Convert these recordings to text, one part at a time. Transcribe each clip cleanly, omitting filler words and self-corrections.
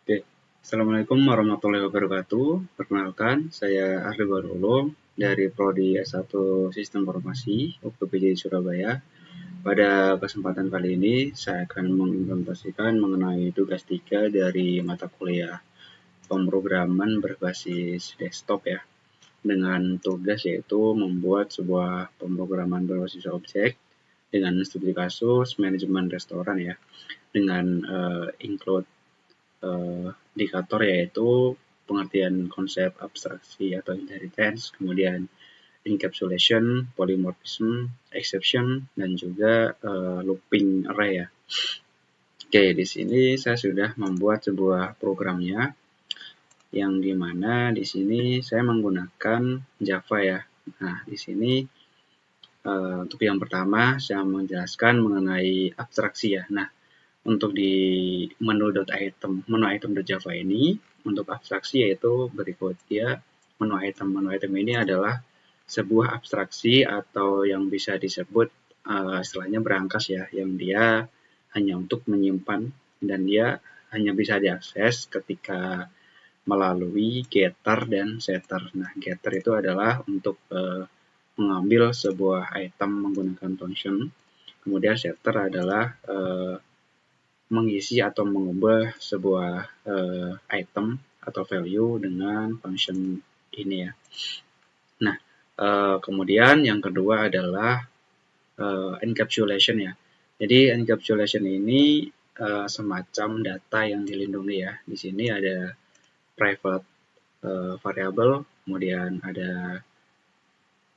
Oke, Assalamualaikum warahmatullahi wabarakatuh. Perkenalkan, saya Ardi Barolo dari Prodi S1 Sistem Informasi UPBJ Surabaya. Pada kesempatan kali ini, saya akan mengimplementasikan mengenai tugas 3 dari mata kuliah pemrograman berbasis desktop ya. Dengan tugas yaitu membuat sebuah pemrograman berbasis objek dengan studi kasus manajemen restoran ya. Dengan include indikator yaitu pengertian konsep abstraksi atau inheritance, kemudian encapsulation, polymorphism, exception, dan juga looping array ya. Oke, di sini saya sudah membuat sebuah programnya yang dimana di sini saya menggunakan Java ya. Nah, di sini untuk yang pertama saya menjelaskan mengenai abstraksi ya. Nah, untuk di menu item.java ini, untuk abstraksi yaitu berikut dia menu item. Menu item ini adalah sebuah abstraksi atau yang bisa disebut istilahnya berangkas ya, yang dia hanya untuk menyimpan dan dia hanya bisa diakses ketika melalui getter dan setter. Nah, getter itu adalah untuk mengambil sebuah item menggunakan function. Kemudian setter adalah mengisi atau mengubah sebuah item atau value dengan function ini ya. Nah, kemudian yang kedua adalah encapsulation ya. Jadi encapsulation ini semacam data yang dilindungi ya. Di sini ada private variable, kemudian ada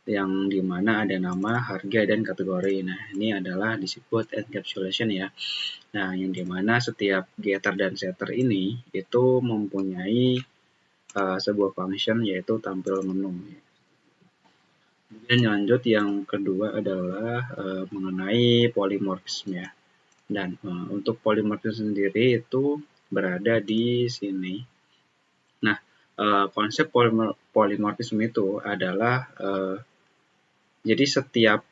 yang dimana ada nama, harga, dan kategori. Nah, ini adalah disebut encapsulation ya. Nah, yang dimana setiap getter dan setter ini itu mempunyai sebuah function yaitu tampil menu. Kemudian lanjut yang kedua adalah mengenai polymorphism ya. Dan untuk polymorphism sendiri itu berada di sini. Nah, konsep polymorphism itu adalah jadi setiap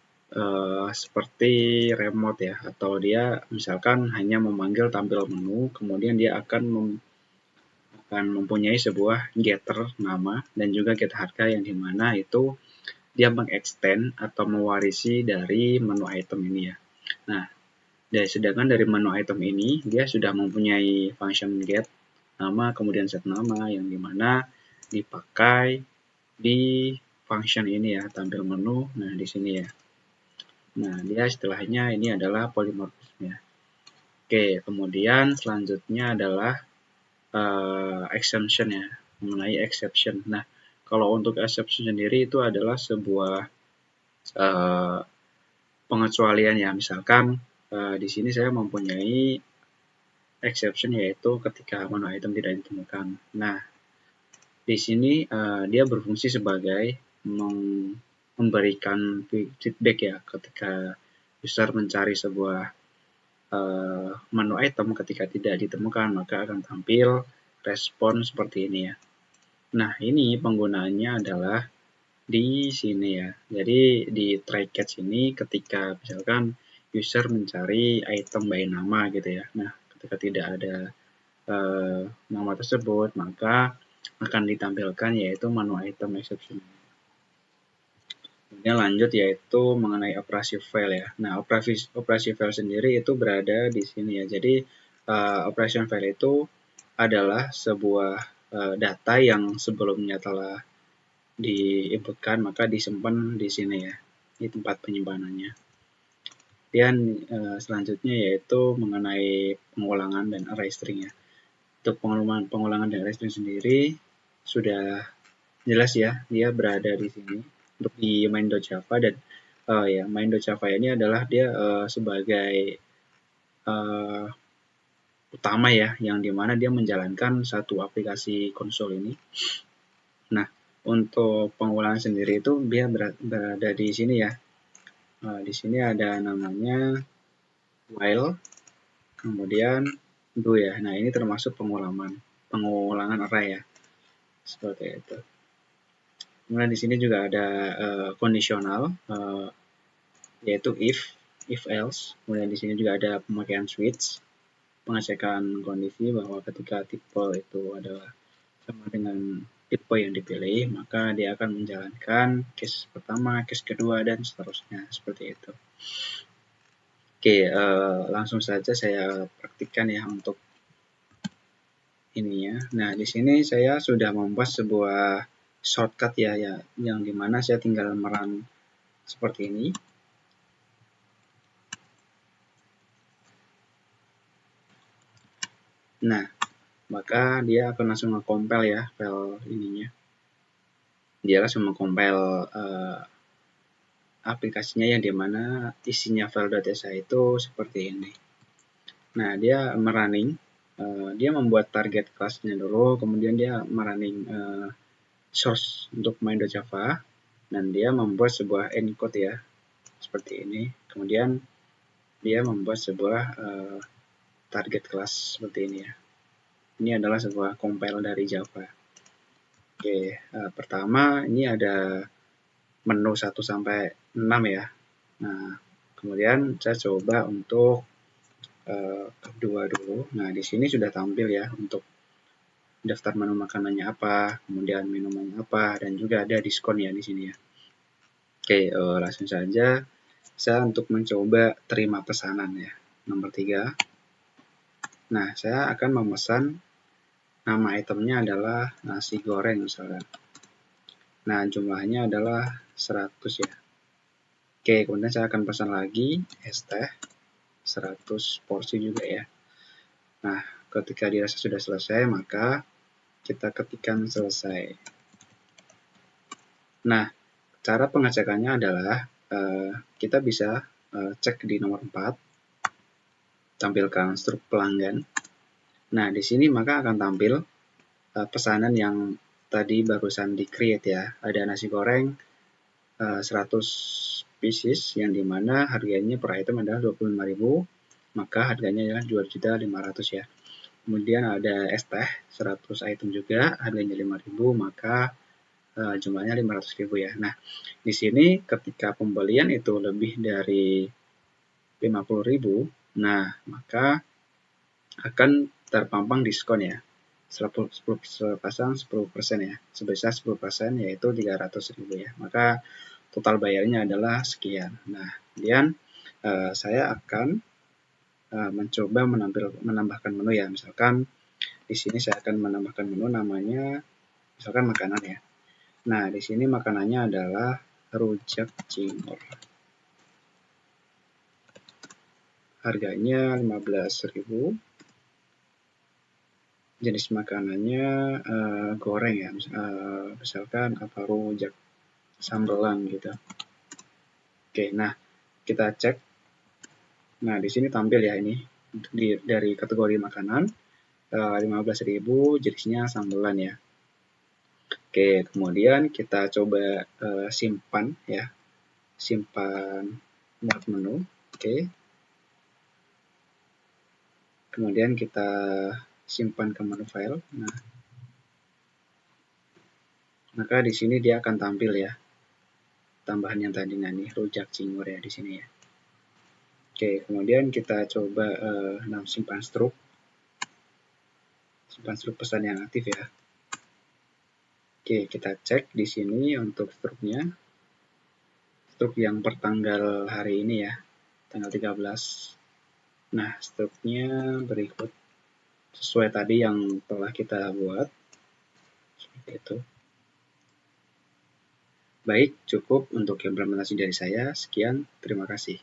seperti remote ya, atau dia misalkan hanya memanggil tampil menu, kemudian dia akan mempunyai sebuah getter nama dan juga get harga yang dimana itu dia mengextend atau mewarisi dari menu item ini ya. Nah, sedangkan dari menu item ini dia sudah mempunyai function get nama kemudian set nama yang dimana dipakai di function ini ya, tampil menu. Nah, di sini ya. Nah, dia istilahnya ini adalah polymorphism ya. Oke, kemudian selanjutnya adalah exemption ya, mengenai exception. Nah, kalau untuk exception sendiri itu adalah sebuah pengecualian ya. Misalkan di sini saya mempunyai exception yaitu ketika menu item tidak ditemukan. Nah, di sini dia berfungsi sebagai memberikan feedback ya ketika user mencari sebuah menu item ketika tidak ditemukan maka akan tampil respon seperti ini ya. Nah, ini penggunaannya adalah di sini ya. Jadi di try catch ini ketika misalkan user mencari item by nama gitu ya. Nah, ketika tidak ada nama tersebut maka akan ditampilkan yaitu menu item exception. Kemudian lanjut yaitu mengenai operasi file ya. Nah, operasi file sendiri itu berada di sini ya. Jadi operation file itu adalah sebuah data yang sebelumnya telah diinputkan maka disimpan di sini ya. Di tempat penyimpanannya. Dan selanjutnya yaitu mengenai pengulangan dan array string ya. Untuk pengulangan dan array string sendiri sudah jelas ya, dia berada di sini untuk di main.java dan ya main.java ini adalah dia sebagai utama ya, yang dimana dia menjalankan satu aplikasi konsol ini. Nah, untuk pengulangan sendiri itu dia berada di sini ya. Di sini ada namanya while, kemudian do ya. Nah, ini termasuk pengulangan array ya, seperti itu. Kemudian di sini juga ada kondisional, yaitu if else. Kemudian di sini juga ada pemakaian switch. pengecekan kondisi bahwa ketika tipe itu adalah sama dengan tipe yang dipilih, maka dia akan menjalankan case pertama, case kedua, dan seterusnya seperti itu. Oke, langsung saja saya praktikkan ya untuk ininya. Nah, di sini saya sudah membuat sebuah shortcut ya, yang dimana saya tinggal merun seperti ini. Nah, maka dia akan langsung nge-compile ya file ininya. Dia langsung meng-compile aplikasinya yang dimana isinya file.shi itu seperti ini. Nah, dia merunning, dia membuat target kelasnya dulu, kemudian dia merunning source untuk main.java, dan dia membuat sebuah encode ya, seperti ini. Kemudian dia membuat sebuah target kelas seperti ini ya. Ini adalah sebuah compile dari Java. Oke, pertama ini ada menu 1 sampai 6 ya. Nah, kemudian saya coba untuk kedua dulu. Nah, di sini sudah tampil ya untuk daftar menu makanannya apa, kemudian minumannya apa, dan juga ada diskon ya di sini ya. Oke, langsung saja saya untuk mencoba terima pesanan ya. Nomor 3. Nah, saya akan memesan, nama itemnya adalah nasi goreng misalkan. Nah, jumlahnya adalah 100 ya. Oke, kemudian saya akan pesan lagi es teh 100 porsi juga ya. Nah, ketika dirasa sudah selesai, maka kita ketikkan selesai. Nah, cara pengecekannya adalah kita bisa cek di nomor 4, tampilkan struk pelanggan. Nah, di sini maka akan tampil pesanan yang tadi barusan di-create ya. Ada nasi goreng 100 pieces yang dimana harganya per item adalah 25.000, maka harganya adalah 2.500.000 ya. Kemudian ada es teh 100 item juga, harganya 5.000, maka jumlahnya 500.000 ya. Nah, di sini ketika pembelian itu lebih dari 50.000, nah maka akan terpampang diskon ya, 10% ya, sebesar 10% yaitu 300.000 ya. Maka total bayarnya adalah sekian. Nah, kemudian saya akan mencoba menambahkan menu ya. Misalkan di sini saya akan menambahkan menu namanya misalkan makanan ya. Nah, di sini makanannya adalah rujak cingur. Harganya 15.000. Jenis makanannya goreng ya, misalkan apa rujak sambelan gitu. Oke, nah kita cek. Nah, di sini tampil ya ini dari kategori makanan 15.000, jenisnya sambelan ya. Oke, kemudian kita coba simpan ya, simpan muat menu. Oke, kemudian kita simpan ke menu file. Nah, maka di sini dia akan tampil ya, tambahan yang tadi nih rujak cingur ya di sini ya. Oke, kemudian kita coba simpan struk pesan yang aktif ya. Oke, kita cek di sini untuk struknya, struk yang pertanggal hari ini ya, tanggal 13. Nah, struknya berikut sesuai tadi yang telah kita buat seperti itu. Baik, cukup untuk implementasi dari saya. Sekian, terima kasih.